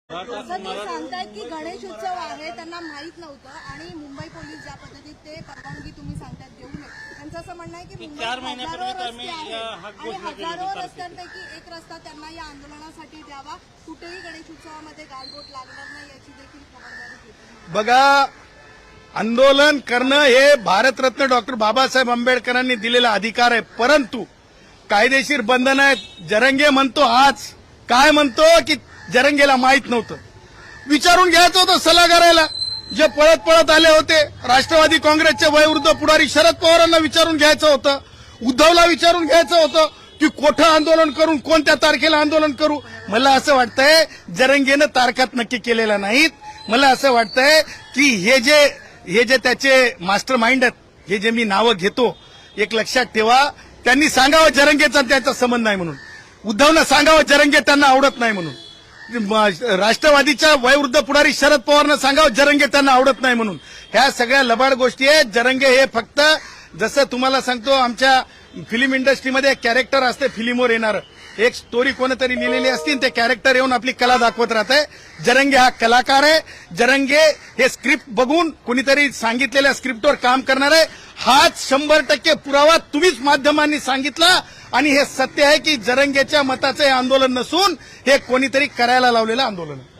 असं ते सांगतायत की गणेश उत्सव आहे त्यांना माहित नव्हतं आणि मुंबई पोलीस ज्या पद्धतीत ते परवानगी तुम्ही सांगतायत देऊ नये त्यांचं असं म्हणणं आहे की मुंबईत हजारो रस्ते आहेत आणि हजारो रस्त्यांपैकी एक रस्ता त्यांना या आंदोलनासाठी द्यावा, कुठेही गणेश उत्सवामध्ये गालबोट लागणार नाही याची देखील खबरदारी घेतली। बघा, आंदोलन करणं हे भारतरत्न डॉक्टर बाबासाहेब आंबेडकरांनी दिलेला अधिकार आहे, परंतु कायदेशीर बंधन आहेत। जरंगे म्हणतो आज काय म्हणतो की जरंगेला माहित नव्हतं, विचारून घ्यायचं होतं सल्लागाराला। जे पळत पळत आले होते राष्ट्रवादी काँग्रेसचे वयोवृद्ध पुढारी शरद पवारांना विचारून घ्यायचं होतं, उद्धवला विचारून घ्यायचं होतं की कोठं आंदोलन करून कोणत्या तारखेला आंदोलन करू। मला असं वाटतंय जरंगेनं तारखात नक्की केलेल्या नाहीत। मला असं वाटतंय की हे जे त्याचे मास्टर माइंड आहेत, हे जे मी नावं घेतो, एक लक्षात ठेवा, त्यांनी सांगावं जरंगेचा त्याचा संबंध नाही म्हणून, उद्धवनं सांगावं जरंगे त्यांना आवडत नाही म्हणून, राष्ट्रवादीच्या वयोवृद्ध पुढारी शरद पवारनं सांगावं जरंगे त्यांना आवडत नाही म्हणून। ह्या सगळ्या लबाड गोष्टी आहेत। जरंगे हे फक्त जसं तुम्हाला सांगतो, आमच्या फिल्म इंडस्ट्रीमध्ये एक कॅरेक्टर असते फिल्मवर येणारं, एक स्टोरी कोणतरी लिहिलेली असते, ते कॅरेक्टर येऊन आपली कला दाखवत राहते। जरंगे हा कलाकार आहे। जरंगे हे स्क्रिप्ट बघून कोणीतरी सांगितलेल्या स्क्रिप्टवर काम करणार आहे। हाच 100% पुरावा तुम्हीच माध्यमांनी सांगितला आणि हे सत्य आहे की जरंगेच्या मताचं हे आंदोलन नसून हे कोणीतरी करायला लावलेलं आंदोलन आहे।